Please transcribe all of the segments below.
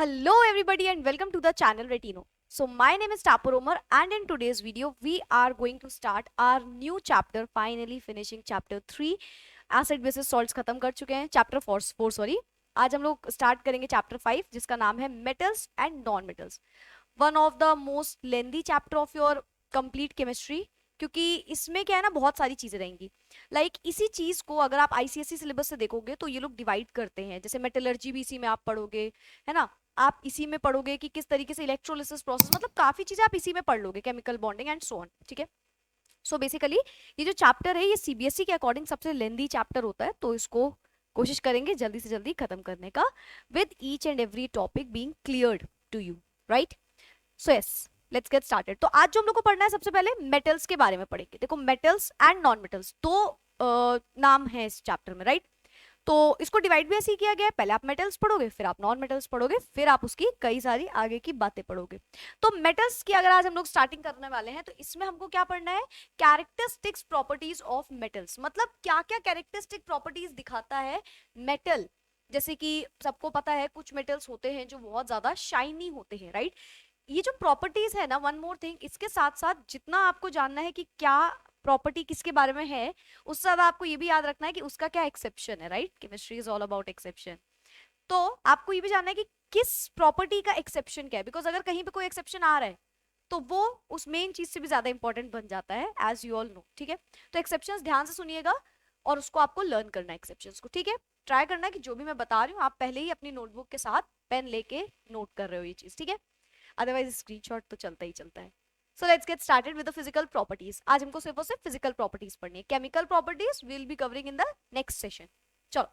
Hello everybody and welcome to the channel Retino. So my name is Tapu Romer and in today's video we are going to start our new chapter, finally finishing chapter 3. Acid basis salts खत्म कर चुके हैं, chapter 4 sorry. आज हम लोग start करेंगे chapter 5 जिसका नाम है metals and non-metals. One of the most lengthy chapter of your complete chemistry, क्योंकि इसमें क्या है ना, बहुत सारी चीजें रहेंगी. इसी चीज को अगर आप आईसीएसई सिलेबस से देखोगे तो ये लोग डिवाइड करते हैं. जैसे मेटलर्जी भी इसी में आप पढ़ोगे, है ना. आप इसी में पढ़ोगे कि किस तरीके से इलेक्ट्रोलिसिस प्रोसेस, मतलब काफी चीजें आप इसी में पढ़ लोगे, chemical bonding and so on. ठीक है. सो बेसिकली ये जो चैप्टर है ये सीबीएसई के अकॉर्डिंग सबसे लेंदी चैप्टर होता है, तो इसको कोशिश करेंगे जल्दी से जल्दी खत्म करने का, with each and every topic being cleared to you, right. So yes, let's get started. तो आज जो हम लोग को पढ़ना है, सबसे पहले मेटल्स के बारे में पढ़ेंगे. देखो, मेटल्स एंड नॉन मेटल्स दो नाम है इस चैप्टर में, राइट. तो इसको डिवाइड भी ऐसे ही किया गया है. पहले आप मेटल्स पढ़ोगे, फिर आप नॉन मेटल्स पढ़ोगे, फिर आप उसकी कई सारी आगे की बातें पढ़ोगे. तो मेटल्स की अगर आज हम लोग स्टार्टिंग करने वाले हैं तो इसमें हमको क्या पढ़ना है? Characteristics properties of metals. मतलब क्या क्या कैरेक्टरिस्टिक प्रॉपर्टीज दिखाता है मेटल. जैसे कि सबको पता है कुछ मेटल्स होते हैं जो बहुत ज्यादा शाइनी होते हैं, राइट. ये जो प्रॉपर्टीज है ना, वन मोर थिंग, इसके साथ साथ जितना आपको जानना है कि क्या प्रॉपर्टी किसके बारे में है, उससे ज्यादा आपको ये भी याद रखना है कि उसका क्या एक्सेप्शन है, right. Chemistry is all about exception. तो आपको ये भी जानना है कि किस प्रॉपर्टी का एक्सेप्शन क्या है, बिकॉज अगर कहीं पे कोई एक्सेप्शन आ रहा है तो वो उस मेन चीज से भी ज्यादा इंपॉर्टेंट बन जाता है, एज यू ऑल नो. ठीक है. तो एक्सेप्शंस ध्यान से सुनिएगा और उसको आपको लर्न करना है, एक्सेप्शंस को. ठीक है. ट्राई करना है कि जो भी मैं बता रही हूँ आप पहले ही अपनी नोटबुक के साथ पेन लेके नोट कर रहे हो ये चीज. ठीक है. अदरवाइज स्क्रीनशॉट तो चलता ही चलता है. So let's get started with the physical properties. आज हमको सिर्फ और सिर्फ फिजिकल प्रॉपर्टीज पढ़नी है. Chemical properties will be covering in the next session. चलो.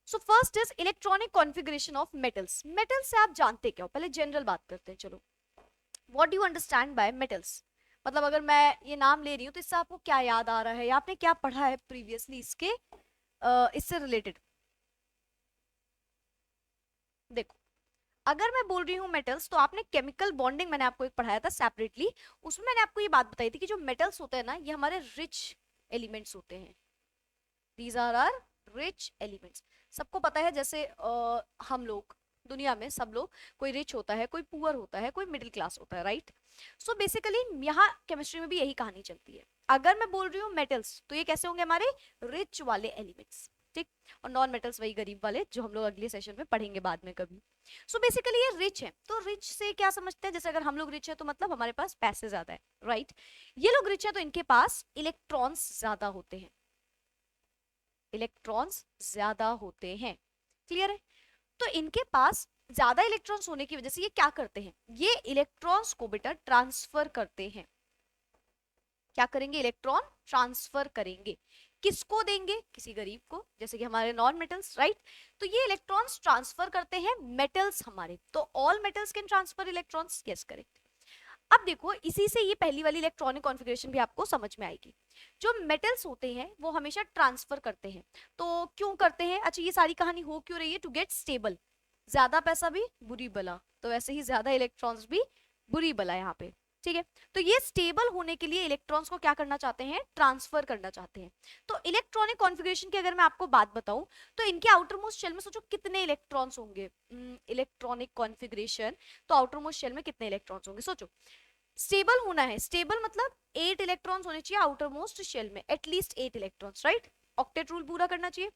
So first is electronic configuration of metals. Metals से आप जानते क्या हो, पहले जनरल बात करते हैं. चलो, what do you understand by metals. मतलब अगर मैं ये नाम ले रही हूँ तो इससे आपको क्या याद आ रहा है या आपने क्या पढ़ा है प्रीवियसली इसके इससे रिलेटेड. देखो, अगर मैं बोल रही हूँ मेटल्स तो आपने केमिकल बॉन्डिंग मैंने आपको एक पढ़ाया था सेपरेटली. उसमें मैंने आपको ये बात बताई थी कि जो मेटल्स होते हैं ना, ये हमारे रिच एलिमेंट्स होते हैं. These are are rich elements. सबको पता है, जैसे हम लोग दुनिया में सब लोग, कोई रिच होता है, कोई पुअर होता है, कोई मिडिल क्लास होता है, राइट. सो बेसिकली यहाँ केमिस्ट्री में भी यही कहानी चलती है. अगर मैं बोल रही हूँ मेटल्स तो ये कैसे होंगे? हमारे रिच वाले एलिमेंट्स. ठीक. और नॉन मेटल्स वही गरीब वाले जो हम लोग अगले सेशन में पढ़ेंगे बाद में कभी. सो बेसिकली ये रिच है. तो रिच से क्या समझते हैं? जैसे अगर हम लोग रिच है तो मतलब हमारे पास पैसे ज्यादा है, राइट. ये लोग रिच है तो इनके पास इलेक्ट्रॉन्स ज्यादा होते हैं. इलेक्ट्रॉन्स ज्यादा होते हैं. क्लियर है. तो इनके पास ज्यादा इलेक्ट्रॉन्स होने की वजह से ये क्या करते हैं? ये इलेक्ट्रॉन्स को बेटा ट्रांसफर करते हैं. क्या करेंगे? इलेक्ट्रॉन ट्रांसफर करेंगे. किसको देंगे? किसी गरीब को, जैसे कि हमारे नॉन मेटल्स, राइट. तो ये इलेक्ट्रॉन्स ट्रांसफर करते हैं मेटल्स हमारे. तो all metals can transfer electrons. Yes, correct. अब देखो, इसी से ये पहली वाली इलेक्ट्रॉनिक कॉन्फ़िगरेशन भी आपको समझ में आएगी. जो मेटल्स होते हैं वो हमेशा ट्रांसफर करते हैं. तो क्यों करते हैं? अच्छा, ये सारी कहानी हो क्यों रही है? To get stable. ज्यादा पैसा भी बुरी बला, तो ऐसे ही ज्यादा इलेक्ट्रॉन्स भी बुरी बला यहाँ पे. ठीक है. तो ये स्टेबल होने के लिए इलेक्ट्रॉन्स को क्या करना चाहते हैं? ट्रांसफर करना चाहते हैं. तो इलेक्ट्रॉनिक कॉन्फ़िगरेशन की अगर मैं आपको बात बताऊं तो इनके आउटर मोस्ट शेल में सोचो कितने इलेक्ट्रॉन्स होंगे. इलेक्ट्रॉनिक कॉन्फ़िगरेशन, तो आउटर मोस्ट शेल में कितने इलेक्ट्रॉन्स होंगे? सोचो. स्टेबल होना है, स्टेबल मतलब 8 इलेक्ट्रॉन्स होने चाहिए आउटर मोस्ट शेल में, at least 8 electrons, right. Octet rule पूरा करना चाहिए.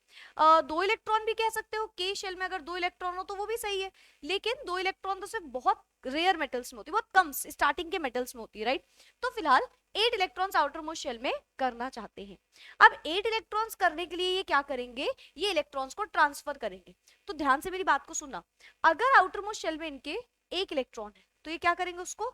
2 इलेक्ट्रॉन भी कह सकते हो. के शेल में अगर 2 इलेक्ट्रॉन हो तो वो भी सही है, लेकिन 2 इलेक्ट्रॉन तो सिर्फ बहुत रेयर मेटल्स में होती है, बहुत कम स्टार्टिंग के मेटल्स में होती है, राइट. तो फिलहाल 8 इलेक्ट्रॉन्स आउटर मोस्ट शेल में करना चाहते हैं. अब 8 इलेक्ट्रॉन्स करने के लिए ये क्या करेंगे? ये इलेक्ट्रॉन्स को ट्रांसफर करेंगे. तो ध्यान से मेरी बात को सुनना. अगर आउटर मोस्ट शेल में इनके 1 इलेक्ट्रॉन है तो ये क्या करेंगे? उसको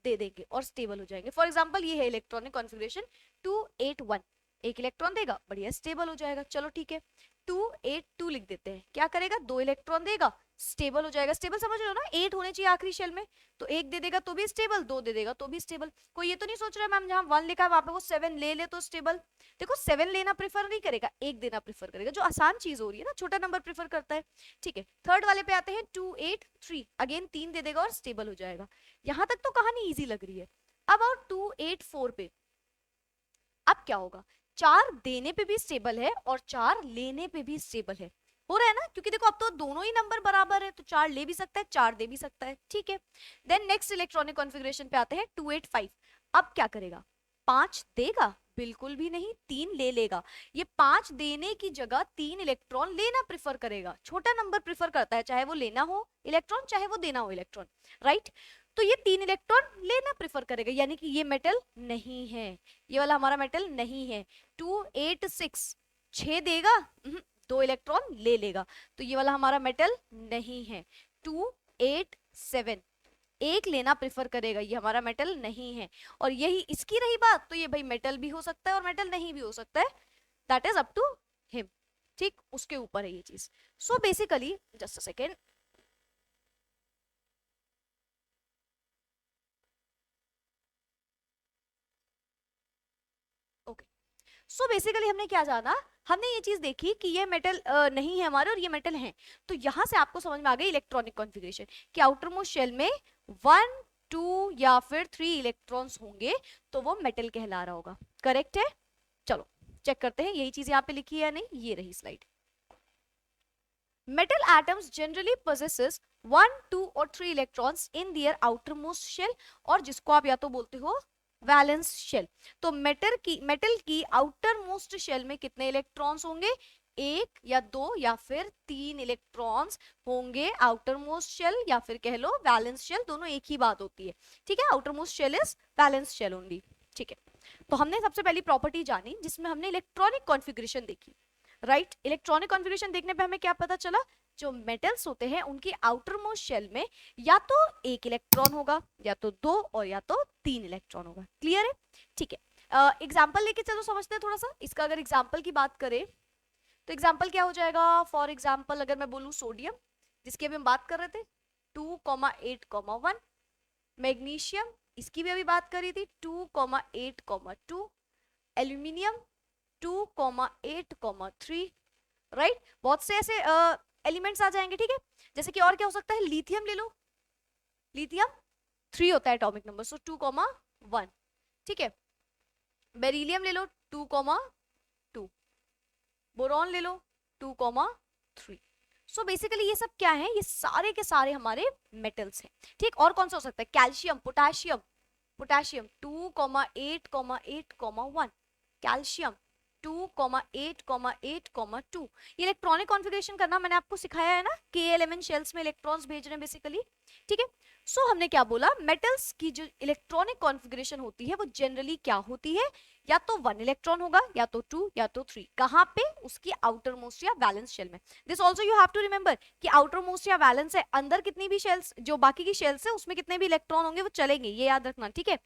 दे देंगे और स्टेबल हो जाएंगे. फॉर एग्जांपल ये है इलेक्ट्रॉनिक कॉन्फ़िगरेशन 281. 1 इलेक्ट्रॉन देगा, बढ़िया स्टेबल हो जाएगा. चलो ठीक है, 282 लिख देते हैं. क्या करेगा? 2 इलेक्ट्रॉन देगा, स्टेबल हो जाएगा. स्टेबल समझ रहे हो ना? 8 होने चाहिए आखिरी शेल में, तो 1 दे देगा तो भी स्टेबल, 2 दे देगा तो भी स्टेबल. कोई ये तो नहीं सोच रहा मैम जहां 1 लिखा है वहां पे वो 7 ले ले तो स्टेबल. देखो, 7 लेना प्रेफर नहीं करेगा, 1 देना प्रेफर करेगा. जो आसान चीज हो रही है ना, छोटा नंबर प्रेफर करता है. ठीक है. थर्ड वाले पे आते हैं 283. अगेन 3 दे देगा और स्टेबल हो जाएगा. यहां तक तो कहानी इजी लग रही है. अब आओ 284 पे. अब क्या होगा? 4 देने पे भी स्टेबल है और 4 लेने पे भी स्टेबल है. हो रहा है ना, क्योंकि देखो अब तो दोनों ही नंबर बराबर है, तो 4 ले भी सकता है, 4 दे भी सकता है, ठीक है। देन नेक्स्ट इलेक्ट्रॉनिक कॉन्फ़िगरेशन पे आते हैं 285। अब क्या करेगा, 5 देगा, बिल्कुल भी नहीं, 3 ले लेगा। ये 5 देने की जगह 3 इलेक्ट्रॉन लेना प्रेफर करेगा, छोटा नंबर प्रेफर करता है, चाहे वो लेना हो इलेक्ट्रॉन चाहे वो देना हो इलेक्ट्रॉन, राइट। तो ये 3 इलेक्ट्रॉन लेना प्रेफर करेगा, यानी कि ये मेटल नहीं है, ये वाला हमारा मेटल नहीं है। 286 6 देगा, 2 इलेक्ट्रॉन ले लेगा, तो ये वाला हमारा मेटल नहीं है। 287 एक लेना प्रेफर करेगा, ये हमारा मेटल नहीं है। और यही इसकी रही बात, तो ये भाई मेटल भी हो सकता है और मेटल नहीं भी हो सकता है, that is up to him, ठीक, उसके ऊपर है ये चीज। So basically just a second, okay. So basically हमने क्या जाना, हमने ये चीज देखी कि ये मेटल नहीं है हमारे और ये मेटल है। तो यहां से आपको समझ में आ गई इलेक्ट्रॉनिक कॉन्फ़िगरेशन कि आउटर मोस्ट शेल में 1 2 या फिर 3 इलेक्ट्रॉन्स होंगे तो वो मेटल कहला रहा होगा, करेक्ट है। चलो चेक करते हैं यही चीज यहाँ पे लिखी है या नहीं, ये रही slide. Metal atoms generally possesses 1 2 और 3 electrons in their outermost shell, और जिसको आप या तो बोलते हो वैलेंस शेल। तो मेटल की आउटर मोस्ट शेल में कितने इलेक्ट्रॉन्स होंगे, 1 या 2 या फिर 3 इलेक्ट्रॉन्स होंगे आउटर मोस्ट शेल, या फिर कह लो वैलेंस शेल, दोनों एक ही बात होती है, ठीक है। Outermost shell is valence shell only, ठीक है। तो हमने सबसे पहली प्रॉपर्टी जानी जिसमें हमने इलेक्ट्रॉनिक कॉन्फ़िगरेशन देखी, राइट। इलेक्ट्रॉनिक कॉन्फ़िगरेशन देखने पे हमें क्या पता चला, जो मेटल्स होते हैं उनकी आउटर मोस्ट शेल में या तो 1 इलेक्ट्रॉन होगा, या तो 2 और या तो 3 इलेक्ट्रॉन होगा, क्लियर है, ठीक है। एग्जाम्पल लेके चलो समझते हैं थोड़ा सा इसका। अगर एग्जाम्पल की बात करें तो एग्जाम्पल क्या हो जाएगा, फॉर एग्जाम्पल अगर मैं बोलूं सोडियम, जिसकी अभी हम बात कर रहे थे 2,8,1, मैग्नीशियम, इसकी भी अभी बात करी थी 2,8,2, एल्यूमिनियम 2,8,3, राइट। बहुत से ऐसे एलिमेंट्स आ जाएंगे, ठीक है। जैसे कि और क्या हो सकता है, लिथियम ले लो, लिथियम 3 होता है एटॉमिक नंबर, सो 2,1, ठीक है। बेरिलियम ले लो 2,2, बोरॉन ले लो 2,3। सो बेसिकली ये सब क्या है, ये सारे के सारे हमारे मेटल्स हैं, ठीक। और कौन सा हो सकता है, कैल्शियम, पोटेशियम, पोटेशियम 2,8,8,1, कैल्शियम 2,8,8,2। ये इलेक्ट्रॉनिक कॉन्फ़िगरेशन करना मैंने आपको सिखाया है ना, K11 शेल्स में इलेक्ट्रॉन्स भेज रहे हैं बेसिकली, ठीक है। सो हमने क्या बोला, मेटल्स की जो इलेक्ट्रॉनिक कॉन्फ़िगरेशन होती है वो जनरली क्या होती है, या तो 1 इलेक्ट्रॉन होगा, या तो 2 या तो 3, कहां पे, उसकी आउटर मोस्ट या वैलेंस शेल में। This also you have to remember कि आउटर मोस्ट या वैलेंस है, अंदर कितनी भी शेल्स, जो बाकी की शेल्स है उसमें कितने भी इलेक्ट्रॉन होंगे वो चलेंगे, ये याद रखना, ठीक है।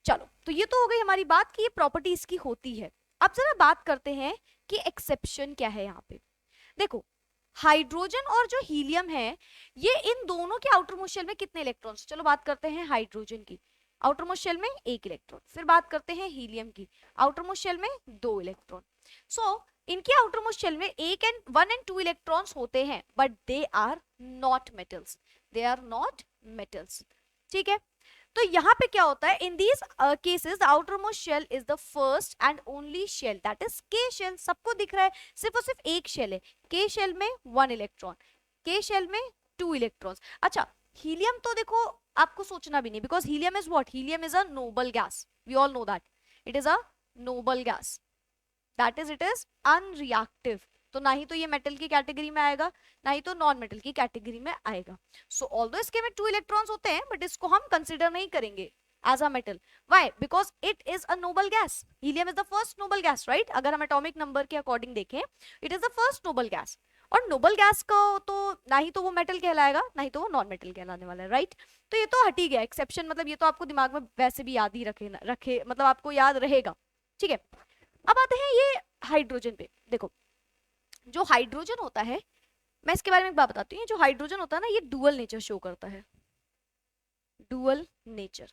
चलो तो ये तो हो गई हमारी बात कि ये प्रॉपर्टी इसकी होती है। अब जरा बात करते हैं कि एक्सेप्शन क्या है यहाँ पे। देखो हाइड्रोजन और जो हीलियम है, ये इन दोनों के आउटर मोस्ट शेल में कितने इलेक्ट्रॉन्स, चलो बात करते हैं हाइड्रोजन की, आउटर मोस्ट शेल में 1 इलेक्ट्रॉन। फिर बात करते हैं हीलियम की, आउटर मोस्ट शेल में 2 इलेक्ट्रॉन। सो इनके आउटर मोस्ट शेल में 1 एंड 2 इलेक्ट्रॉन्स होते हैं, but they are not metals, they are not metals, ठीक है। तो यहाँ पे क्या होता है, in these cases the outermost shell is the first and only shell, that is K shell. सबको दिख रहा है, सिर्फ और सिर्फ एक शेल है, के शेल में 1 इलेक्ट्रॉन, के शेल में 2 इलेक्ट्रॉन्स। अच्छा हीलियम तो देखो आपको सोचना भी नहीं, because helium is what, helium is a noble gas, we all know that it is a noble gas, that is it is unreactive. तो ना ही तो ये मेटल की कैटेगरी में आएगा, ना ही तो नॉन मेटल की कैटेगरी में आएगा। सो ऑल्दो इसके में 2 इलेक्ट्रॉन्स होते हैं, बट इसको हम कंसिडर नहीं करेंगे as a metal. Why, because it is a noble gas, helium is the first noble gas, right. अगर हम एटॉमिक नंबर के अकॉर्डिंग देखें, it is the first noble gas, और नोबल गैस को तो ना ही तो वो मेटल कहलाएगा, ना ही तो वो नॉन मेटल कहलाने वाला है, राइट। तो ये तो हट ही गया एक्सेप्शन, मतलब ये तो आपको दिमाग में वैसे भी याद ही रखे मतलब आपको याद रहेगा, ठीक है। अब आते हैं ये हाइड्रोजन पे। देखो जो हाइड्रोजन होता है, मैं इसके बारे में एक बात बताती हूँ, जो हाइड्रोजन होता है ना, ये डुअल नेचर शो करता है, डुअल नेचर,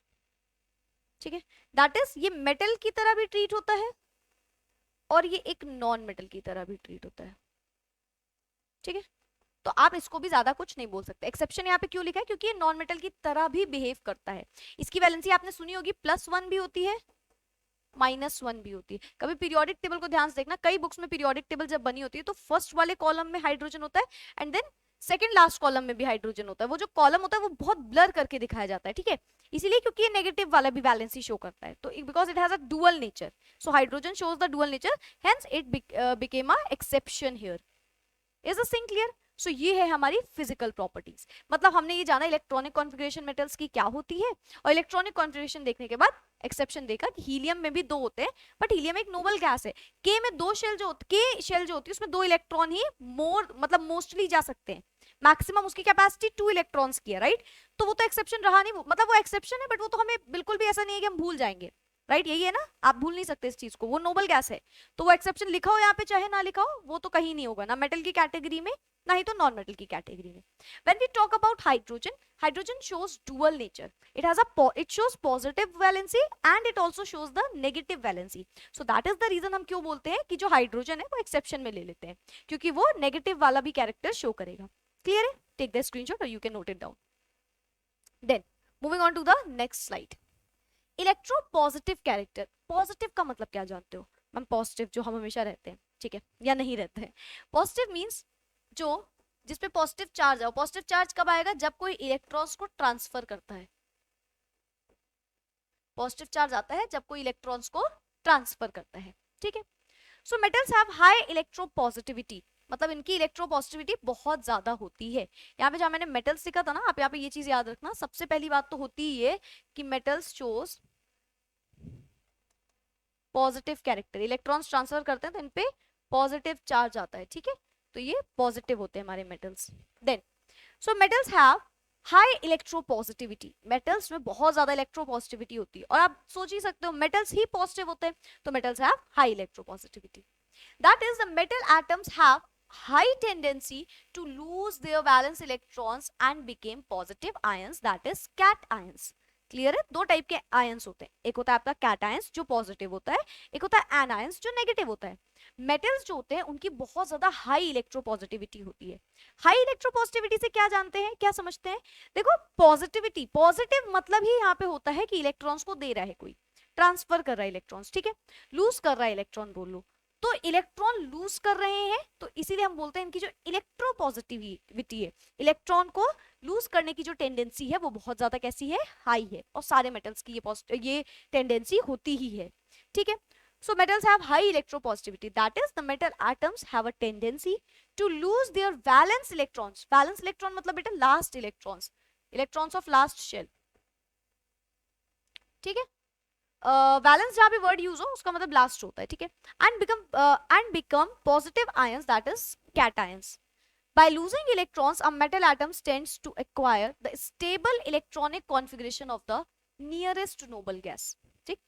ठीक है। दैट इज ये मेटल की तरह भी ट्रीट होता है और ये एक नॉन मेटल की तरह भी ट्रीट होता है, ठीक है। तो आप इसको भी ज्यादा कुछ नहीं बोल सकते। एक्सेप्शन यहाँ पे क्यों लिखा है, क्योंकि ये नॉन मेटल की तरह भी बिहेव करता है। इसकी वैलेंसी आपने सुनी होगी, +1 भी होती है, -1 भी होती है। कभी पीरियोडिक टेबल को ध्यान से देखना, कई बुक्स में पीरियोडिक टेबल जब बनी होती है तो फर्स्ट वाले कॉलम में हाइड्रोजन होता है and then second last column में भी हाइड्रोजन होता है। वो जो कॉलम होता है वो बहुत ब्लर करके दिखाया जाता है, ठीक है, इसीलिए क्योंकि ये नेगेटिव वाला भी वैलेंसी शो करता है, तो because it has a dual nature, so hydrogen shows the dual nature, hence it became a exception here. Is the thing clear? So ये है हमारी फिजिकल प्रॉपर्टीज। मतलब हमने ये जाना इलेक्ट्रॉनिक कॉन्फ़िगरेशन मेटल्स की क्या होती है, और इलेक्ट्रॉनिक कॉन्फ़िगरेशन देखने के बाद एक्सेप्शन देखा कि हीलियम में भी 2 होते हैं, बट हीलियम एक नोबल गैस है। के में 2 शेल जो के शेल जो होती है उसमें 2 इलेक्ट्रॉन ही मतलब मोस्टली जा सकते हैं, मैक्सिमम उसकी कैपेसिटी 2 इलेक्ट्रॉन्स की है, राइट? तो वो तो एक्सेप्शन रहा नहीं, मतलब वो एक्सेप्शन है बट वो तो हमें बिल्कुल भी ऐसा नहीं है कि हम भूल जाएंगे, राइट? यही है ना, आप भूल नहीं सकते इस चीज को, वो नोबल गैस है, तो वो एक्सेप्शन लिखा हो यहाँ पे चाहे ना लिखा हो, वो तो कहीं नहीं होगा, ना मेटल की कैटेगरी में ना ही तो नॉन मेटल की कैटेगरी में। When we talk about hydrogen, hydrogen shows dual nature, it shows positive valency and it also shows the negative valency, so that is the reason हम क्यों बोलते हैं कि जो हाइड्रोजन है वो एक्सेप्शन में ले लेते हैं, क्योंकि वो नेगेटिव वाला भी कैरेक्टर शो करेगा। क्लियर है? टेक द स्क्रीनशॉट और you can note it down. Then moving on to the next slide, electropositive character. Positive का मतलब क्या जानते हो मैम? पॉजिटिव जो हम हमेशा रहते हैं, ठीक है, या नहीं रहते हैं। पॉजिटिव मींस जो जिसपे पॉजिटिव चार्ज है। पॉजिटिव चार्ज कब आएगा? जब कोई इलेक्ट्रॉन्स को ट्रांसफर करता है। पॉजिटिव चार्ज आता है जब कोई इलेक्ट्रॉन्स को ट्रांसफर करता है, ठीक है। So metals have high electropositivity, मतलब इनकी इलेक्ट्रोपॉजिटिविटी बहुत ज्यादा होती है। यहाँ पे जहाँ मैंने मेटल्स लिखा था ना, आप यहाँ पे ये चीज याद रखना, सबसे पहली बात तो होती ही है कि metals shows positive character, electrons transfer करते हैं तो इन पे पॉजिटिव चार्ज आता है, ठीक है, तो ये पॉजिटिव होते हैं हमारे metals. Then so metals have high electropositivity, metals में बहुत ज्यादा इलेक्ट्रोपॉजिटिविटी होती है, और आप सोच ही सकते हो मेटल्स ही पॉजिटिव होते हैं, तो metals have high electropositivity. That is the metal atoms have high tendency to lose their valence electrons and became positive ions, that is cations। Clear है? 2 टाइप के आयंस होते हैं, एक होता है आपका कैटायंस जो पॉजिटिव होता है, एक होता है एनायंस जो नेगेटिव होता है। मेटल्स जो होते हैं उनकी बहुत ज्यादा हाई इलेक्ट्रोपॉजिटिविटी होती है। हाई इलेक्ट्रोपॉजिटिविटी से क्या जानते हैं, क्या समझते हैं? देखो पॉजिटिविटी, पॉजिटिव मतलब ही यहाँ पे होता है कि इलेक्ट्रॉन्स को दे रहा है कोई, ट्रांसफर कर रहा है इलेक्ट्रॉन्स, ठीक है, लूज कर रहा है इलेक्ट्रॉन बोल लो, तो इलेक्ट्रॉन लूज कर रहे हैं, तो इसीलिए हम बोलते हैं इनकी जो इलेक्ट्रोपॉजिटिविटी है, इलेक्ट्रॉन को लूज करने की जो टेंडेंसी है वो बहुत ज्यादा कैसी है? हाई है, और सारे मेटल्स की ये टेंडेंसी होती ही है, ठीक है। So metals have high electropositivity, that is the metal atoms have a tendency to lose their valence electrons। valence electron मतलब बेटा last electrons, electrons of last shell, ठीक है। वैलेंस जहां भी वर्ड यूज हो उसका मतलब लास्ट होता है, ठीक है। And become positive ions, that is cations. By losing electrons, a metal atom tends to acquire the stable electronic configuration of the nearest noble gas। ठीक,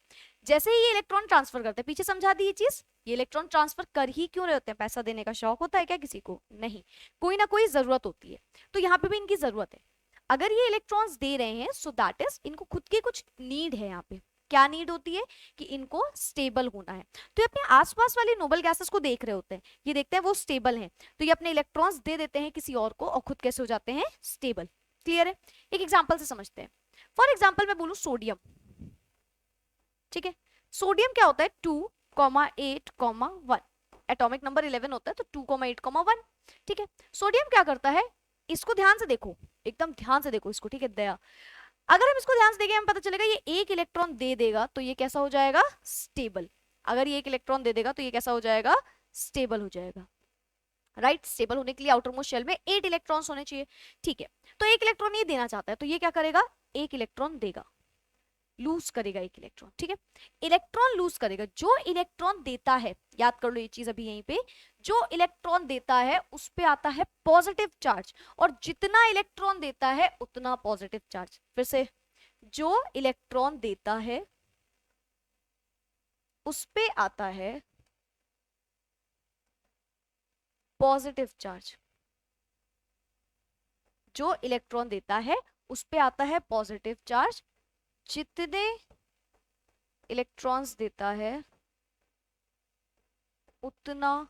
जैसे ही ये इलेक्ट्रॉन ट्रांसफर करते हैं, पीछे समझा दी ये चीज, ये इलेक्ट्रॉन ट्रांसफर कर ही क्यों रहे होते हैं? पैसा देने का शौक होता है क्या किसी को? नहीं, कोई ना कोई जरूरत होती है, तो यहाँ पे भी इनकी जरूरत है। अगर ये इलेक्ट्रॉन्स दे रहे हैं सो दैट इज इनको खुद की कुछ नीड है। यहाँ पे क्या नीड होती है? कि इनको स्टेबल होना है। तो ये अपने आसपास वाली नोबल गैसेस को देख रहे होते हैं, ये देखते हैं वो स्टेबल हैं, तो ये अपने इलेक्ट्रॉन्स दे देते हैं किसी और को, और खुद कैसे हो जाते हैं? स्टेबल। क्लियर है? एक एग्जांपल से समझते हैं। फॉर एग्जांपल मैं बोलूं सोडियम, ठीक है, सोडियम क्या होता है? 2,8,1, एटॉमिक नंबर 11 होता है, तो 2,8,1, ठीक है। सोडियम क्या करता है? इसको ध्यान से देखो, एकदम ध्यान से देखो इसको, ठीक है दया, अगर हम इसको ध्यान से देखें हमें पता चलेगा ये एक इलेक्ट्रॉन दे देगा तो ये कैसा हो जाएगा? स्टेबल। अगर ये एक इलेक्ट्रॉन दे देगा तो ये कैसा हो जाएगा? स्टेबल हो जाएगा, राइट। स्टेबल होने के लिए आउटर मोस्ट शेल में 8 इलेक्ट्रॉन्स होने चाहिए, ठीक है। तो एक इलेक्ट्रॉन ये देना चाहता है, तो ये क्या करेगा? एक इलेक्ट्रॉन देगा, लूज करेगा एक इलेक्ट्रॉन, ठीक है। इलेक्ट्रॉन लूज करेगा, जो इलेक्ट्रॉन देता है, याद कर लो ये चीज अभी यहीं पे, जो इलेक्ट्रॉन देता है उस पे आता है पॉजिटिव चार्ज, और जितना इलेक्ट्रॉन देता है उतना पॉजिटिव चार्ज। फिर से, जो इलेक्ट्रॉन देता है उस पे आता है पॉजिटिव चार्ज, जो इलेक्ट्रॉन देता है उस पे आता है पॉजिटिव चार्ज, जितने इलेक्ट्रॉन्स देता है उतना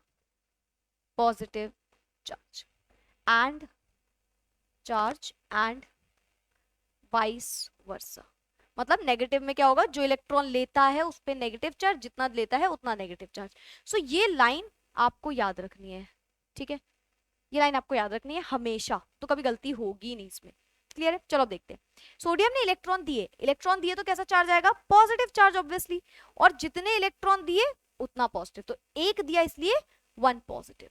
positive charge, and vice versa. मतलब नेगेटिव में क्या होगा, जो इलेक्ट्रॉन लेता है उस पे नेगेटिव चार्ज, जितना लेता है उतना नेगेटिव चार्ज। सो ये लाइन आपको याद रखनी है, ठीक है, ये लाइन आपको याद रखनी है हमेशा, तो कभी गलती होगी नहीं इसमें। क्लियर है? चलो अब देखते हैं। सोडियम ने इलेक्ट्रॉन दिए तो कैसा चार्ज आएगा, पॉजिटिव चार्ज ऑब्वियसली, और जितने इलेक्ट्रॉन दिए उतना पॉजिटिव, तो एक दिया इसलिए 1 पॉजिटिव।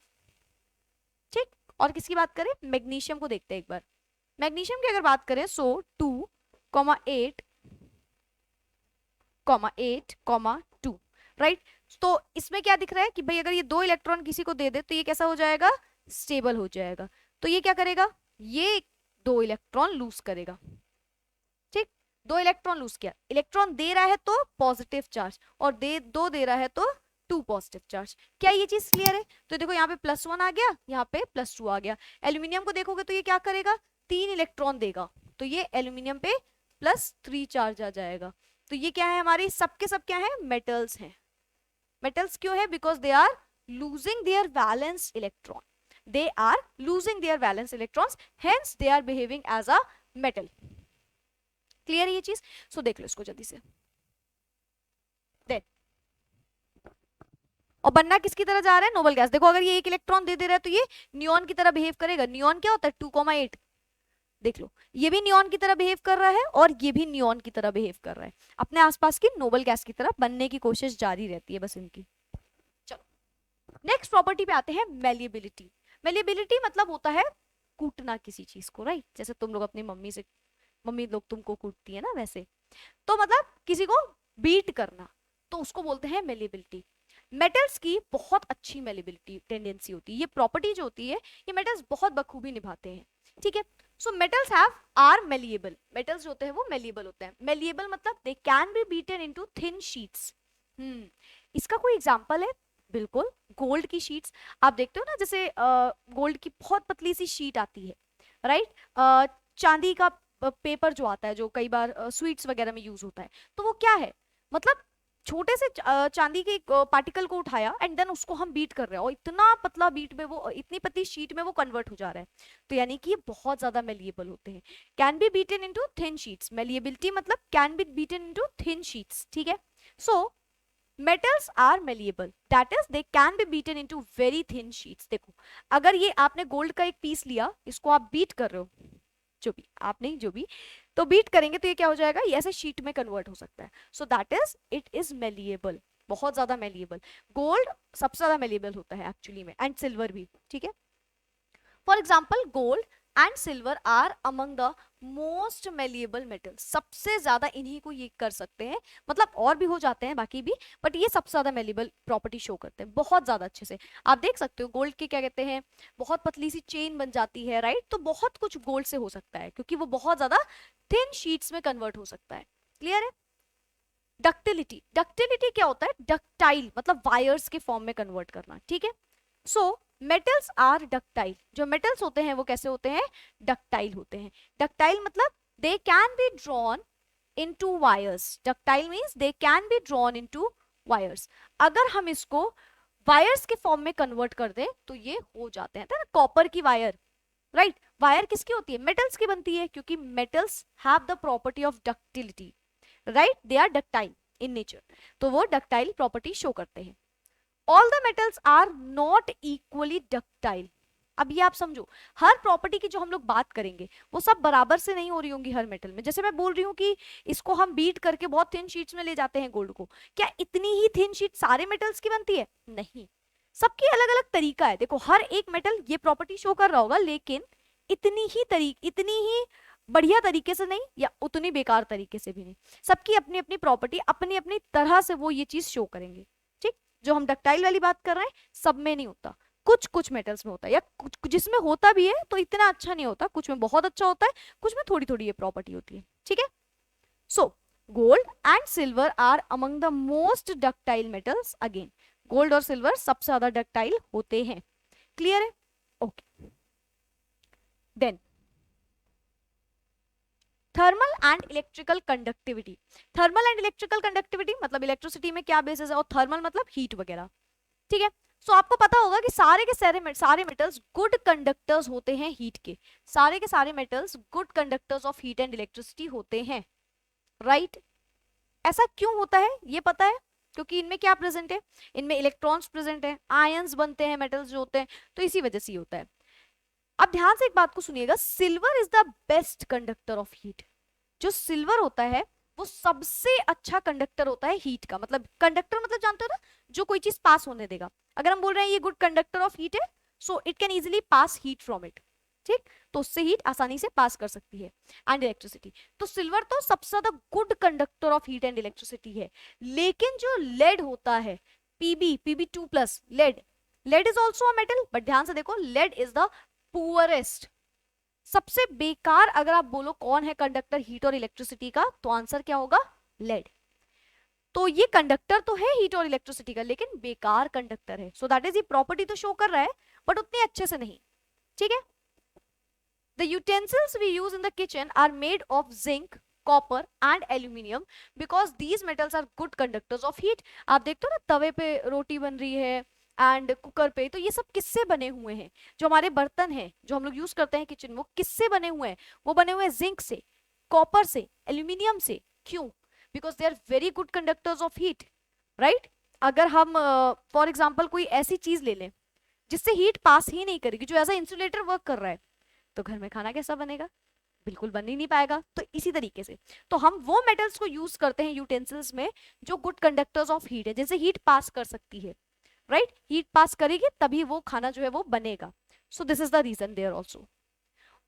ठीक, और किसकी बात करें, मैग्नीशियम को देखते हैं एक बार। मैग्नीशियम की अगर बात करें, सो 2,8, 8,2, राइट। तो इसमें क्या दिख रहा है कि भाई अगर ये 2 इलेक्ट्रॉन किसी को दे दे तो ये कैसा हो जाएगा, स्टेबल हो जाएगा। तो ये क्या करेगा, ये 2 इलेक्ट्रॉन लूज करेगा। ठीक, 2 इलेक्ट्रॉन लूज किया, इलेक्ट्रॉन दे रहा है तो पॉजिटिव चार्ज, और दे रहा है तो 2 पॉजिटिव चार्ज। क्या ये चीज क्लियर है? तो देखो यहाँ पे +1 आ गया, यहाँ पे +2 आ गया। एल्यूमिनियम को देखोगे तो ये क्या करेगा, 3 इलेक्ट्रॉन देगा, तो ये एल्यूमिनियम पे +3 चार्ज आ जाएगा। तो ये क्या है, हमारी सबके सब क्या है, मेटल्स हैं। मेटल्स क्यों है, because they are losing their valence electron, they are losing their valence electrons, hence they are behaving as a metal. Clear है ये चीज? सो देख लो इसको जल्दी से। देन और बनना किसकी तरह जा रहा है, नोबल गैस। देखो अगर ये 1 इलेक्ट्रॉन दे रहा है तो ये नियॉन की तरह बिहेव करेगा। नियॉन क्या होता है, 2,8, देख लो ये भी नियॉन की तरह बिहेव कर रहा है और ये भी नियॉन की तरह बिहेव कर रहा है। अपने आसपास की नोबल गैस की तरह बनने की कोशिश जारी रहती है बस इनकी। चलो नेक्स्ट प्रॉपर्टी पे आते हैं, मेलिएबिलिटी। मेलिएबिलिटी मतलब होता है कूटना किसी चीज को, राइट। जैसे तुम लोग अपनी मम्मी लोग तुमको कूटती है ना, वैसे। तो मतलब किसी को बीट करना, तो उसको बोलते हैं मेलिएबिलिटी। मेटल्स की बहुत अच्छी मेलिएबिलिटी टेंडेंसी होती है, ये प्रॉपर्टी जो होती है ये मेटल्स बहुत बखूबी निभाते हैं। ठीक है, so metals have are malleable. Metals जो होते हैं वो मेलिएबल होते हैं। मेलिएबल मतलब they can be beaten into thin sheets. इसका कोई एग्जांपल है, बिल्कुल गोल्ड की शीट्स। आप देखते हो ना, जैसे गोल्ड की बहुत पतली सी शीट आती है, राइट। चांदी का पेपर जो आता है, जो कई बार स्वीट्स वगैरह में यूज होता है, तो वो क्या है, मतलब छोटे से चांदी के पार्टिकल को उठाया एंड देन उसको हम बीट कर रहे हैं, और इतना पतला बीट में वो, इतनी पतली शीट में वो कन्वर्ट हो जा रहा है। तो यानी कि ये बहुत ज्यादा मेलिएबल होते हैं। Can be beaten into thin sheets, malleability मतलब can be beaten into thin sheets. ठीक है, सो metals are malleable, that is they can be beaten into very thin sheets। देखो अगर ये आपने गोल्ड का एक पीस लिया, इसको आप बीट कर रहे हो, जो भी आप नहीं जो भी, तो बीट करेंगे तो ये क्या हो जाएगा, ये ऐसे शीट में कन्वर्ट हो सकता है। So that is it is malleable, बहुत ज्यादा मेलिएबल। गोल्ड सबसे ज्यादा मेलिएबल होता है एक्चुअली में, एंड सिल्वर भी। ठीक है, for example gold and silver are among the most malleable metals. सबसे ज्यादा इन्हीं को ये कर सकते हैं, मतलब और भी हो जाते हैं बाकी भी, बट ये सबसे ज्यादा मेलिएबल प्रॉपर्टी शो करते हैं बहुत ज्यादा अच्छे से। आप देख सकते हो गोल्ड के क्या कहते हैं, बहुत पतली सी चेन बन जाती है, राइट। तो बहुत कुछ गोल्ड से हो सकता है क्योंकि वो बहुत ज्यादा थिन शीट्स में कन्वर्ट हो सकता है। क्लियर है? डक्टिलिटी, डक्टिलिटी क्या होता है, डक्टाइल मतलब वायर्स के फॉर्म में कन्वर्ट करना। ठीक है, सो मेटल्स आर डक्टाइल। जो मेटल्स होते हैं वो कैसे होते हैं, डक्टाइल होते हैं। डक्टाइल मतलब they can be drawn into wires. Ductile means they can be drawn into wires. अगर हम इसको वायर्स के फॉर्म में कन्वर्ट कर दें तो ये हो जाते हैं ना, कॉपर की वायर, राइट। वायर किसकी होती है, मेटल्स की बनती है, क्योंकि metals have the property of ductility, right. They are ductile in nature, तो वो डक्टाइल प्रॉपर्टी शो करते हैं। All the metals are not equally ductile. अब ये आप समझो, हर प्रॉपर्टी की जो हम लोग बात करेंगे वो सब बराबर से नहीं हो रही होंगी हर मेटल में। जैसे मैं बोल रही हूँ कि इसको हम बीट करके बहुत थिन शीट्स में ले जाते हैं गोल्ड को, क्या इतनी ही थिन शीट सारे मेटल्स की बनती है, नहीं। सबकी अलग अलग तरीका है। देखो हर एक मेटल ये प्रॉपर्टी शो कर रहा होगा, लेकिन इतनी ही बढ़िया तरीके से नहीं, या उतनी बेकार तरीके से भी नहीं। सबकी अपनी अपनी प्रॉपर्टी, अपनी अपनी तरह से वो ये चीज शो करेंगे। ठीक, जो हम डक्टाइल वाली बात कर रहे हैं सब में नहीं होता, कुछ कुछ मेटल्स में होता है, या कुछ जिसमें होता भी है तो इतना अच्छा नहीं होता, कुछ में बहुत अच्छा होता है, कुछ में थोड़ी थोड़ी ये प्रॉपर्टी होती है। ठीक है, so gold and silver are among the most ductile metals. Again gold और सिल्वर सबसे ज्यादा डक्टाइल होते हैं। क्लियर है? Okay, then thermal and electrical conductivity. Thermal and electrical conductivity मतलब इलेक्ट्रिसिटी में क्या बेसिस है, और थर्मल मतलब हीट वगैरह। ठीक है, सो आपको पता होगा कि सारे के सारे मेटल्स गुड कंडक्टर्स होते हैं हीट के। सारे के सारे metals good conductors of heat and electricity होते हैं। राइट। ऐसा क्यों होता है ये पता है? क्योंकि इनमें क्या प्रेजेंट है, इनमें इलेक्ट्रॉन्स प्रेजेंट है, आयंस बनते हैं मेटल्स जो होते हैं, तो इसी वजह से ये होता है। अब ध्यान से एक बात को सुनिएगा, silver is the best conductor of heat. जो सिल्वर होता है वो सबसे अच्छा कंडक्टर होता है हीट का। मतलब कंडक्टर मतलब जानते हो ना, जो कोई चीज पास होने देगा। अगर हम बोल रहे हैं ये गुड कंडक्टर ऑफ हीट है, so it can easily pass heat from it. ठीक, तो उससे हीट आसानी से पास कर सकती है, एंड इलेक्ट्रिसिटी। तो सिल्वर तो सबसे ज्यादा good conductor of heat and electricity है। लेकिन जो लेड होता है, Pb2+, lead is also a metal, but ध्यान से देखो, लेड इज द पुअरेस्ट, सबसे बेकार। अगर आप बोलो कौन है कंडक्टर हीट और इलेक्ट्रिसिटी का, तो आंसर क्या होगा? लेड। तो ये कंडक्टर तो है हीट और इलेक्ट्रिसिटी का, लेकिन बेकार कंडक्टर है। सो दैट इज, ये प्रॉपर्टी तो शो कर रहा है बट उतने अच्छे से नहीं। ठीक है। The utensils we use in the kitchen are made of zinc, copper and aluminium, because these metals are good conductors of heat. आप देखते हो ना, तवे पे रोटी बन रही है एंड कुकर पे, तो ये सब किससे बने हुए हैं? जो हमारे बर्तन हैं जो हम लोग यूज करते हैं किचन, वो किससे बने हुए हैं? वो बने हुए हैं जिंक से, कॉपर से, एल्यूमिनियम से। क्यों? Because they are very good conductors of heat, right. अगर हम फॉर एग्जाम्पल कोई ऐसी चीज ले लें जिससे हीट पास ही नहीं करेगी, जो एज अ इंसुलेटर वर्क कर रहा है, तो घर में खाना कैसा बनेगा? बिल्कुल बन ही नहीं पाएगा। तो इसी तरीके से तो हम वो मेटल्स को यूज करते हैं यूटेंसिल्स में जो गुड कंडक्टर्स ऑफ हीट है, जैसे हीट पास कर सकती है, राइट। हीट पास करेगी तभी वो खाना जो है वो बनेगा। So this is the reason there also.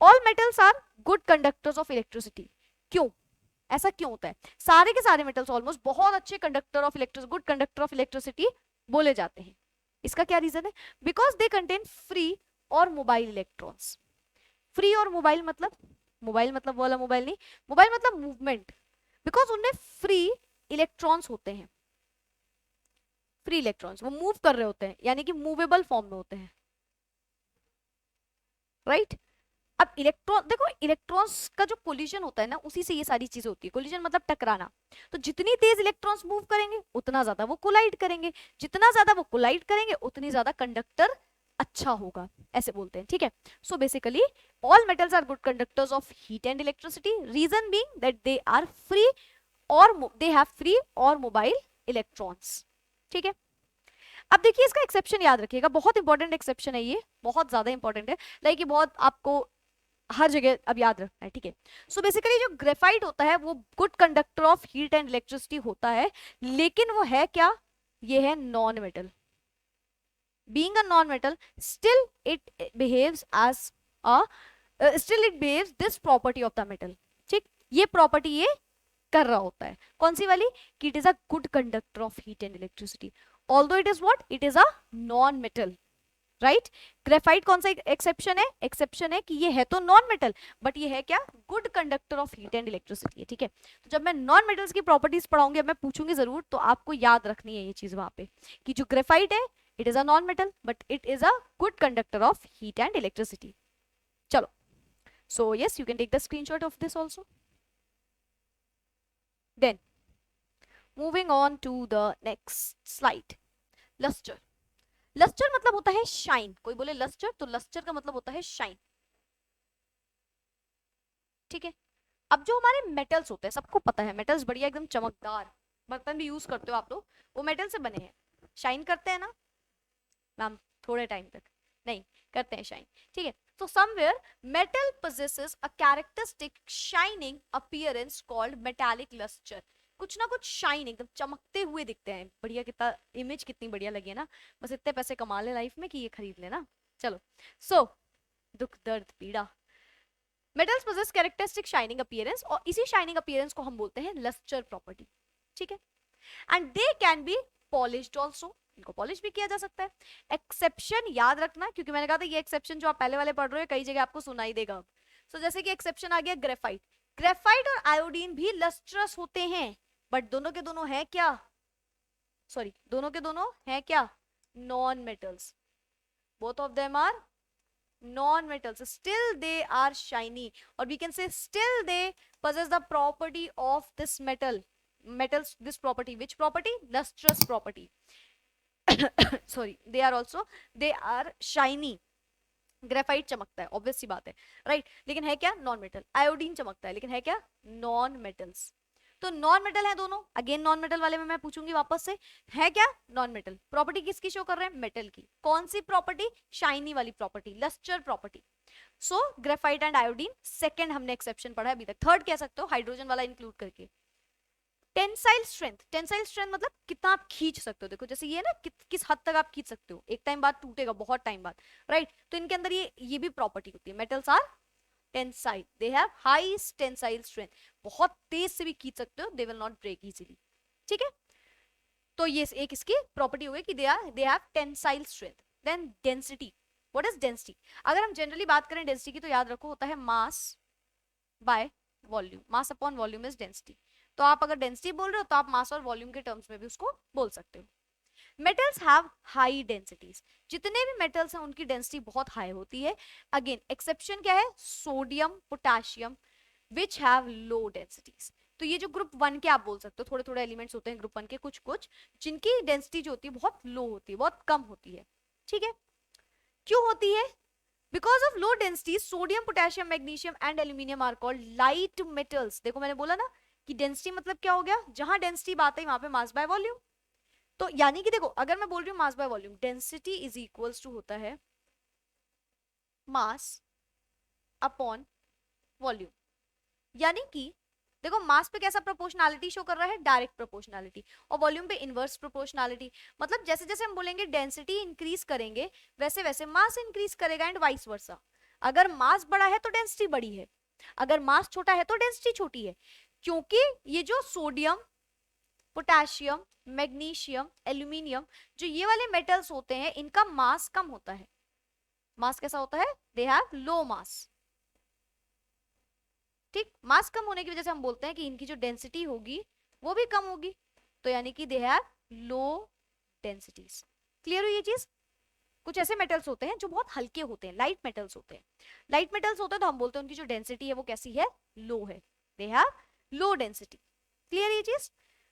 All metals are good conductors of electricity. क्यों? ऐसा क्यों होता है? सारे के सारे मेटल्स ऑलमोस्ट बहुत अच्छे conductor of electricity, good conductor of electricity बोले जाते हैं। इसका क्या रीजन है? बिकॉज दे कंटेन फ्री और मोबाइल इलेक्ट्रॉन्स। फ्री और मोबाइल मतलब, मोबाइल मतलब वो वाला मोबाइल नहीं, मोबाइल मतलब मूवमेंट। बिकॉज उनमें फ्री इलेक्ट्रॉन्स होते हैं, फ्री इलेक्ट्रॉन्स, वो मूव कर रहे होते हैं, यानी कि मूवेबल फॉर्म में होते हैं, राइट। अब इलेक्ट्रॉन देखो, इलेक्ट्रॉन्स का जो कोलिजन होता है ना, उसी से ये सारी चीजें होती है। कोलिजन मतलब टकराना। तो जितनी तेज इलेक्ट्रॉन्स मूव करेंगे उतना ज्यादा वो कोलाइड करेंगे, जितना ज्यादा वो कोलाइड करेंगे उतनी ज्यादा कंडक्टर अच्छा होगा, ऐसे बोलते हैं। ठीक है। So basically all metals are good conductors of heat and electricity, reason being that they are free और दे हैव फ्री और मोबाइल इलेक्ट्रॉन्स। ठीक है। अब देखिए इसका एक्सेप्शन याद रखिएगा, बहुत इंपॉर्टेंट एक्सेप्शन है ये, बहुत ज्यादा इंपॉर्टेंट है। लाइक ये बहुत आपको हर जगह अब याद रखना है। ठीक है। सो बेसिकली जो ग्रेफाइट होता है वो good conductor of heat and electricity होता है, लेकिन वो है क्या? ये है non metal. Being a non-metal, still it behaves as a still it behaves this property of the metal। ठीक, ये प्रॉपर्टी ये कर रहा होता है, कौन सी वाली? कि it is a good conductor of heat and electricity, although it is what, it is a non metal, right. Graphite कौन सा एक्सेप्शन है? एक्सेप्शन है कि ये है तो नॉन मेटल, बट ये है क्या? Good conductor of heat and electricity है। ठीक है। तो जब मैं नॉन मेटल्स की प्रॉपर्टीज पढ़ाऊंगी, अब मैं पूछूंगी जरूर, तो आपको याद रखनी है ये चीज वहां पे, कि जो ग्रेफाइट है it is a non-metal but it is a good conductor of heat and electricity। चलो, so yes, you can take the screenshot of this also। then moving on to the next slide, luster। luster मतलब होता है shine. कोई बोले luster, तो luster का मतलब होता है शाइन। ठीक है। अब जो हमारे मेटल्स होते हैं, सबको पता है मेटल्स बढ़िया एकदम चमकदार बर्तन भी यूज करते हो आप लोग, वो मेटल से बने हैं, शाइन करते हैं ना मैम? थोड़े टाइम तक नहीं करते हैं शाइन। ठीक है। तो somewhere metal possesses a characteristic shining appearance called metallic luster। कुछ ना कुछ शाइन, एकदम चमकते हुए दिखते हैं। बढ़िया, कितना इमेज कितनी बढ़िया लगी है ना। बस इतने पैसे कमा ले लाइफ में कि ये खरीद लेना। चलो, सो दुख दर्द पीड़ा, metals possess characteristic shining appearance, और इसी शाइनिंग अपीयरेंस को हम बोलते हैं लस्टर प्रॉपर्टी। ठीक है। And they can be polished also, इनको पॉलिश भी किया जा सकता है। एक्सेप्शन याद रखना, क्योंकि मैंने कहा था ये एक्सेप्शन जो आप पहले वाले पढ़ रहे हो कई जगह आपको सुनाई देगा। सो जैसे कि एक्सेप्शन आ गया ग्रेफाइट, ग्रेफाइट और आयोडीन भी लस्ट्रस होते हैं, बट दोनों के दोनों है क्या? सॉरी, दोनों के दोनों है क्या? Non metals. Both of them are non metals, still they are shiny, or we can say still they possess the property of this metals, this property, which property? Lustrous property। sorry, they are also, they are shiny। Graphite चमकता है, obvious सी बात है, right. लेकिन है क्या? Non metal. Iodine चमकता है, लेकिन है क्या? Non metals. तो नॉन मेटल है दोनों, अगेन नॉन मेटल वाले में मैं पूछूंगी वापस से, है क्या नॉन मेटल। प्रॉपर्टी किसकी शो कर रहे हैं, मेटल की। कौन सी प्रॉपर्टी, शाइनी वाली property, lustre property. So graphite and iodine, second हमने एक्सेप्शन पढ़ा है अभी तक, थर्ड कह सकते हो हाइड्रोजन वाला इंक्लूड करके। टेंसाइल स्ट्रेंथ, टेंसाइल स्ट्रेंथ मतलब कितना आप खींच सकते हो। देखो जैसे ये ना किस हद तक आप खींच सकते हो, एक टाइम बाद टूटेगा, बहुत टाइम बाद, राइट। तो इनके अंदर ये भी प्रॉपर्टी होती है। Metals are tensile, they have high tensile strength, बहुत तेज से भी खींच सकते हो, they will not break easily, ठीक है। तो ये एक इसकी प्रॉपर्टी हो गई कि they have tensile strength. Then density, what is density. अगर हम जनरली बात करें डेंसिटी की तो याद रखो होता है मास by volume, mass upon volume is density. तो आप अगर डेंसिटी बोल रहे हो तो आप मास और वॉल्यूम के टर्म्स में भी उसको बोल सकते हो। मेटल्स हैव हाई डेंसिटीज, जितने भी मेटल्स हैं उनकी डेंसिटी बहुत हाई होती है। अगेन एक्सेप्शन क्या है, sodium potassium which have low densities. तो ये जो ग्रुप वन के आप बोल सकते हो, थोड़े थोड़े एलिमेंट्स होते हैं ग्रुप वन के कुछ कुछ, जिनकी डेंसिटी जो होती है बहुत लो होती है, बहुत कम होती है, ठीक है। क्यों होती है, because of low density sodium potassium magnesium and aluminium are called light metals. देखो मैंने बोला ना कि डेंसिटी मतलब क्या हो गया, जहां डेंसिटी बात है वहां पे मास बाय वॉल्यूम। तो यानी कि देखो अगर मैं बोल रही हूँ mass by volume, density is equals to होता है मास अपॉन वॉल्यूम। यानी कि देखो मास पे कैसा प्रोपोर्शनैलिटी शो कर रहा है, डायरेक्ट प्रोपोर्शनैलिटी, और वॉल्यूम पे इनवर्स प्रोपोर्शनैलिटी। मतलब जैसे जैसे हम बोलेंगे डेंसिटी इंक्रीज करेंगे वैसे वैसे मास इंक्रीज करेगा एंड वाइस वर्सा। अगर मास बड़ा है तो डेंसिटी बड़ी है, अगर मास छोटा है तो डेंसिटी छोटी है। क्योंकि ये जो सोडियम पोटेशियम मैग्नीशियम एल्यूमिनियम जो ये वाले मेटल्स होते हैं इनका मास कम होता है। मास कैसा होता है, दे हैव लो मास, ठीक। मास कम होने की वजह से हम बोलते हैं कि इनकी जो डेंसिटी होगी वो भी कम होगी। तो यानी कि they have low densities. Clear हुई ये चीज। कुछ ऐसे मेटल्स होते हैं जो बहुत हल्के होते हैं, लाइट मेटल्स होते हैं। लाइट मेटल्स होते हैं तो हम बोलते हैं उनकी जो डेंसिटी है वो कैसी है, लो है, they have low density. Clear ये चीज।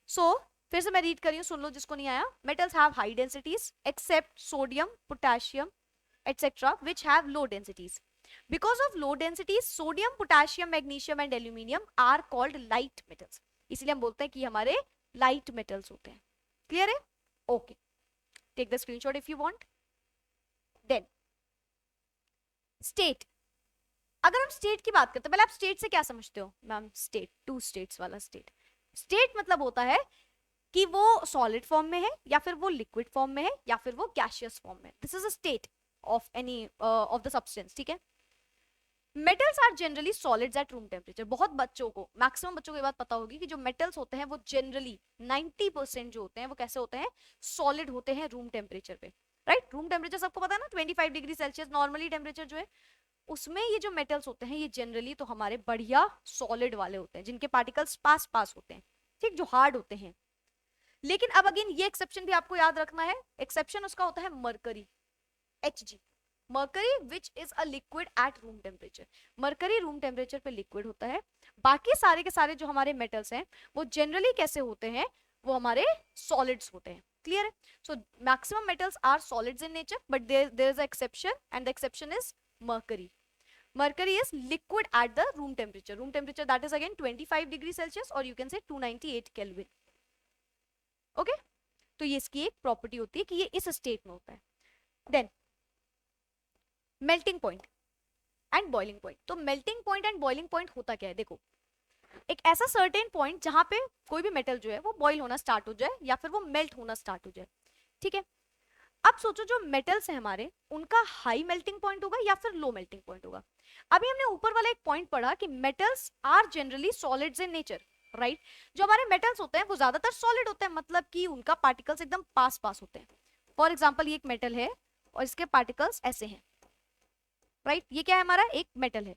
सो फिर से मैं रीड करी हूं, सुन लो जिसको नहीं आया। Metals have high densities except sodium potassium etc which have low densities. Because of low densities sodium potassium magnesium and aluminium are called light metals. इसलिए हम बोलते हैं कि हमारे light metals होते हैं। क्लियर है, okay. Take the screenshot if you want. Then state, अगर हम स्टेट की बात करते हैं, पहले आप स्टेट से क्या समझते हो मैम, स्टेट टू स्टेट्स वाला स्टेट। स्टेट मतलब होता है कि वो सॉलिड फॉर्म में है या फिर वो लिक्विड फॉर्म में है या फिर वो गैसियस फॉर्म में। This is a state of any of the substance, ठीक है। Metals are generally solids at room temperature. बहुत बच्चों को, मैक्सिमम बच्चों को ये बात पता होगी कि जो मेटल्स होते हैं वो जनरली 90% जो होते हैं वो कैसे होते हैं, सॉलिड होते हैं रूम टेम्परेचर पे, राइट। रूम टेम्परेचर सबको पता है ना, 25 डिग्री सेल्सियस नॉर्मली टेम्परेचर जो है, उसमें ये जो मेटल्स होते हैं ये जनरली तो हमारे बढ़िया सॉलिड वाले होते हैं, जिनके पार्टिकल्स पास पास होते हैं, ठीक, जो हार्ड होते हैं। लेकिन अब अगेन ये एक्सेप्शन भी आपको याद रखना है, एक्सेप्शन उसका होता है mercury, Hg। Mercury which is a liquid at room temperature, mercury room temperature पे लिक्विड होता है। बाकी सारे के सारे जो हमारे मेटल्स हैं वो जनरली कैसे होते हैं, वो हमारे सॉलिड्स होते हैं। क्लियर है। So maximum metals are solids in nature but there is a exception and the exception is mercury. Mercury is liquid at the room temperature. Room temperature that is again 25 degree Celsius or you can say 298 Kelvin. Okay? तो ये इसकी एक property होती है कि ये इस state में होता है। Then melting point and boiling point. तो melting point and boiling point होता क्या है, देखो एक ऐसा सर्टेन पॉइंट जहां पे कोई भी मेटल जो है वो बॉइल होना स्टार्ट हो जाए या फिर वो मेल्ट होना स्टार्ट हो जाए, ठीक है। अब सोचो जो मेटल्स है हमारे उनका हाई मेल्टिंग पॉइंट होगा या फिर लो मेल्टिंग पॉइंट होगा। अभी हमने ऊपर वाला एक पॉइंट पढ़ा कि metals are generally solids in nature, right. जो हमारे मेटल्स होते हैं वो ज्यादातर सॉलिड होते हैं, मतलब कि उनका पार्टिकल्स एकदम पास पास होते हैं। फॉर एग्जाम्पल ये एक मेटल है और इसके पार्टिकल्स ऐसे हैं, राइट। ये क्या है, हमारा एक मेटल है।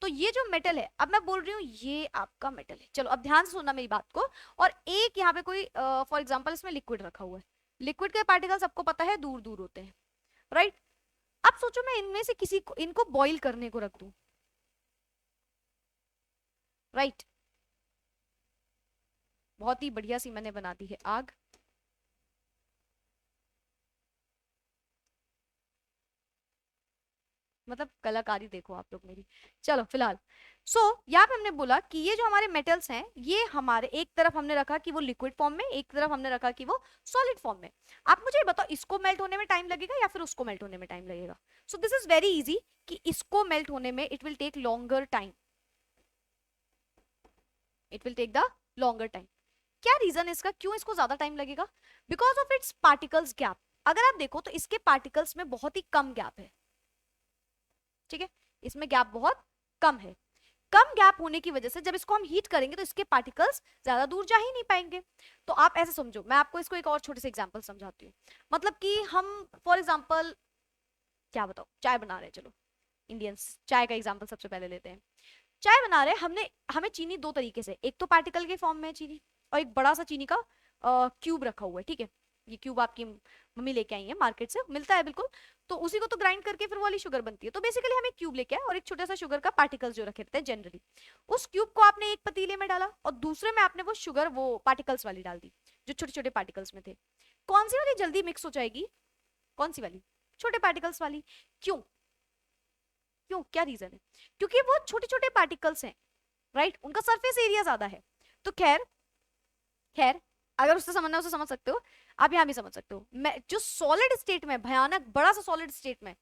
तो ये जो मेटल है, अब मैं बोल रही हूँ ये आपका मेटल है, चलो अब ध्यान से सुनना मेरी बात को। और एक यहाँ पे कोई फॉर एग्जाम्पल इसमें लिक्विड रखा हुआ है, लिक्विड के पार्टिकल्स सबको पता है दूर दूर होते हैं, राइट। अब सोचो मैं इनमें से किसी को, इनको बॉईल करने को रख दूं, राइट। बहुत ही बढ़िया सी मैंने बना दी है आग। मतलब कलाकारी देखो आप लोग मेरी। चलो फिलहाल यहाँ पे हमने बोला कि ये जो हमारे मेटल्स हैं ये हमारे एक तरफ हमने रखा कि वो लिक्विड फॉर्म में, एक तरफ हमने रखा कि वो सॉलिड फॉर्म में। आप मुझे बताओ इसको मेल्ट होने में टाइम लगेगा या फिर उसको मेल्ट होने में टाइम लगेगा? So this is very easy कि इसको मेल्ट होने में it will take longer time, it will take the longer time. क्या रीजन है इसका, क्यों इसको ज्यादा टाइम लगेगा? Because of its particles gap. अगर आप देखो तो इसके पार्टिकल्स में बहुत ही कम गैप है, ठीक है, इसमें गैप बहुत कम है। कम गैप होने की वजह से जब इसको हम हीट करेंगे तो इसके पार्टिकल्स ज्यादा दूर जा ही नहीं पाएंगे। तो आप ऐसे समझो, मैं आपको इसको एक और छोटे से एग्जांपल समझाती हूँ। मतलब कि हम फॉर एग्जांपल क्या बताओ, चाय बना रहे हैं, चलो इंडियंस चाय का एग्जांपल सबसे पहले लेते हैं। चाय बना रहे हैं, हमने हमें चीनी दो तरीके से, एक तो पार्टिकल के फॉर्म में है चीनी, और एक बड़ा सा चीनी का क्यूब रखा हुआ है, ठीक है। ये क्यूब आपकी मम्मी लेके आई है मार्केट से, मिलता है बिल्कुल। तो उसी को तो ग्राइंड करके फिर वो वाली शुगर बनती है। तो बेसिकली हम एक क्यूब लेके आए और एक छोटा सा शुगर का पार्टिकल्स जो रखे रहते हैं जनरली, उस क्यूब को आपने एक पतीले में डाला और दूसरे में आपने वो शुगर वो पार्टिकल्स वाली डाल दी जो छोटे छोटे पार्टिकल्स में थे। कौन सी वाली जल्दी मिक्स हो जाएगी? कौन सी वाली? छोटे पार्टिकल्स वाली। क्यों? क्यों, क्या रीजन है? क्योंकि वो छोटे छोटे पार्टिकल्स हैं, राइट, उनका सरफेस एरिया ज्यादा है। तो खैर खैर अगर उससे समझना है उसे समझ सकते हो, आप यहाँ भी समझ सकते हो। मैं जो सॉलिड स्टेट में भयानक बड़ा सा सॉलिड स्टेट में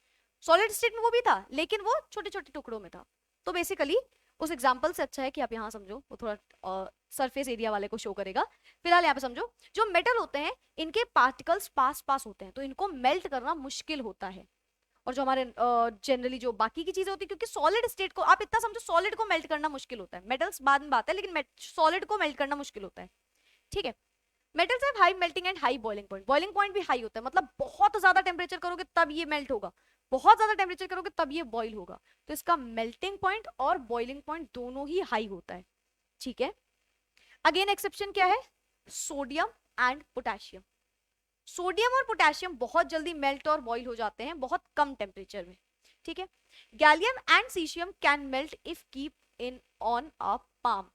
वो भी था लेकिन वो छोटे छोटे टुकड़ों में था। तो बेसिकली उस एग्जाम्पल से अच्छा है कि आप यहाँ समझो, वो थोड़ा सरफेस एरिया वाले को शो करेगा। फिलहाल यहाँ पे समझो, जो मेटल होते हैं इनके पार्टिकल्स पास पास होते हैं तो इनको मेल्ट करना मुश्किल होता है। और जो हमारे जनरली जो बाकी की चीजें होती है, क्योंकि सॉलिड स्टेट को आप इतना समझो, सॉलिड को मेल्ट करना मुश्किल होता है। मेटल्स बाद में बात है लेकिन सॉलिड को मेल्ट करना मुश्किल होता है, ठीक है। Metals have high melting and high boiling point. Boiling point भी हाई होता है, मतलब बहुत ज्यादा टेम्परेचर करोगे तब ये मेल्ट होगा, बहुत ज्यादा टेम्परेचर करोगे तब ये बॉइल होगा। तो इसका मेल्टिंग पॉइंट और बॉइलिंग पॉइंट दोनों ही हाई होता है, ठीक है। अगेन एक्सेप्शन क्या है? Sodium and potassium. सोडियम और पोटेशियम बहुत जल्दी मेल्ट और बॉइल हो जाते हैं बहुत कम टेम्परेचर में, ठीक है। Gallium and caesium can melt if keep in on a palm.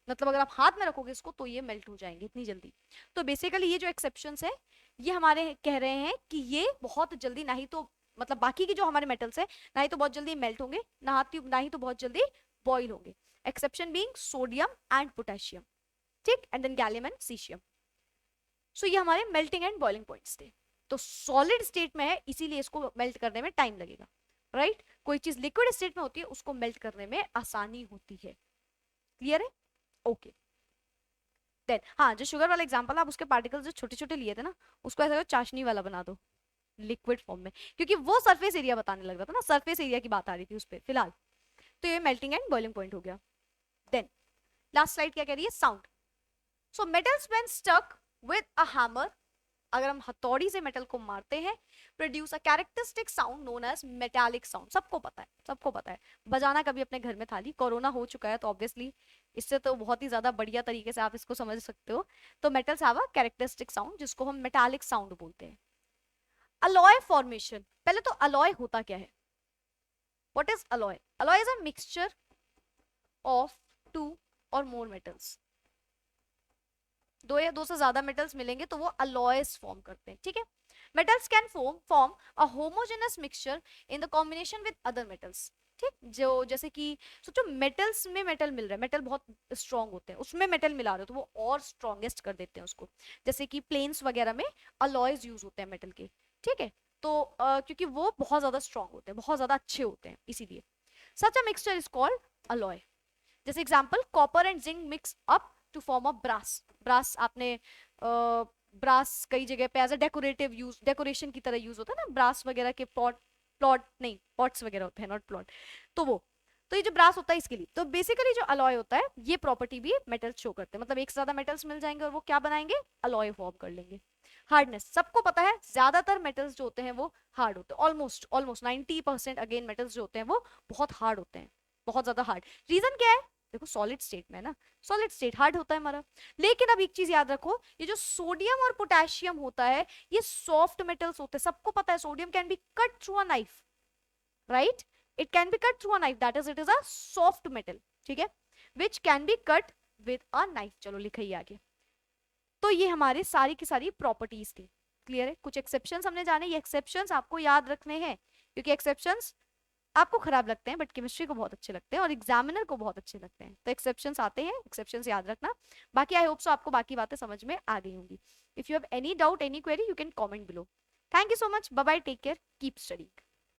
मतलब अगर आप हाथ में रखोगे इसको तो ये मेल्ट हो जाएंगे इतनी जल्दी। तो बेसिकली ये जो एक्सेप्शंस है ये हमारे कह रहे हैं कि ये बहुत जल्दी, ना ही तो मतलब बाकी की जो हमारे मेटल्स है ना ही तो बहुत जल्दी मेल्ट होंगे, ना ही तो बहुत जल्दी बॉइल होंगे। Exception being sodium and potassium, ठीक, and then gallium and caesium. So ये हमारे मेल्टिंग एंड बॉइलिंग पॉइंट्स थे। तो सॉलिड स्टेट में है इसीलिए इसको मेल्ट करने में टाइम लगेगा, राइट। कोई चीज लिक्विड स्टेट में होती है उसको मेल्ट करने में आसानी होती है। क्लियर है? ओके देन हाँ, जो शुगर वाला एग्जांपल आप उसके पार्टिकल्स जो छोटे छोटे लिए थे ना, उसको ऐसा चाशनी वाला बना दो लिक्विड फॉर्म में, क्योंकि वो सरफेस एरिया बताने लग रहा था ना, सरफेस एरिया की बात आ रही थी उस पर फिलहाल। तो ये मेल्टिंग एंड बॉइलिंग पॉइंट हो गया। देन लास्ट स्लाइड क्या कह रही है? Sound. So metals when stuck with a hammer, अगर हम हथौड़ी से मेटल को मारते हैं, produce a characteristic sound known as metallic sound. सबको पता है, सबको पता है, बजाना कभी अपने घर में था नहीं, कोरोना हो चुका है तो ऑब्वियसली इससे तो बहुत ही ज्यादा बढ़िया तरीके से आप इसको समझ सकते हो। तो metals have a characteristic sound जिसको हम मेटालिक साउंड बोलते हैं। अलॉय फॉर्मेशन, पहले तो अलॉय होता क्या है? What is alloy? Alloy is a mixture of two और मोर मेटल्स। दो या दो से ज्यादा मेटल्स मिलेंगे तो वो अलॉयस फॉर्म करते हैं, ठीक है। Metals can form a homogeneous mixture in the combination with other metals, ठीक। जो जैसे कि सोचो मेटल्स में मेटल मिल रहा है, मेटल बहुत स्ट्रांग होते हैं, उसमें मेटल मिला रहे हो तो वो और स्ट्रॉन्गेस्ट कर देते हैं उसको। जैसे कि प्लेन्स वगैरह में अलॉयज यूज होते हैं मेटल के, ठीक है। तो क्योंकि वो बहुत ज्यादा स्ट्रांग होते हैं, बहुत ज्यादा अच्छे होते हैं, इसीलिए such a mixture is called alloy. जैसे example copper and zinc mix up to form a brass. Brass आपने ब्रास कई जगह पे as a decorative use, decoration की तरह यूज होता है ना, ब्रास वगैरह के प्लॉट नहीं पॉट्स वगैरह होते हैं, नॉट प्लॉट। तो वो तो ये जो ब्रास होता है इसके लिए, तो बेसिकली जो अलॉय होता है ये प्रॉपर्टी भी मेटल्स शो करते हैं, मतलब एक से ज्यादा मेटल्स मिल जाएंगे और वो क्या बनाएंगे? अलॉय फॉर्म कर लेंगे। हार्डनेस सबको पता है, ज्यादातर मेटल्स जो होते हैं वो हार्ड होते हैं, ऑलमोस्ट ऑलमोस्ट 90% अगेन मेटल्स जो होते हैं वो बहुत हार्ड होते हैं, बहुत ज्यादा हार्ड। रीजन क्या है? देखो सॉलिड स्टेट में ना, सॉलिड स्टेट हार्ड होता है हमारा। लेकिन अब एक चीज याद रखो, ये जो सोडियम और पोटेशियम होता है ये सॉफ्ट मेटल्स होते हैं, सबको पता है sodium can be cut through a knife, right, it can be cut through a knife, that is it is a soft metal, ठीक है, which can be cut with a knife. चलो लिखिए आगे। तो ये हमारे सारी की सारी प्रॉपर्टीज थी। क्लियर है? कुछ एक्सेप्शंस हमने जाने, ये एक्सेप्शंस आपको याद रखने हैं क्योंकि एक्सेप्शंस आपको खराब लगते हैं बट केमिस्ट्री को बहुत अच्छे लगते हैं और एग्जामिनर को बहुत अच्छे लगते हैं, तो एक्सेप्शंस आते हैं, एक्सेप्शंस याद रखना। बाकी आई होप सो आपको बाकी बातें समझ में आ गई होंगी। If you have any doubt any query you can comment below. Thank you so much, bye bye, take care, keep studying.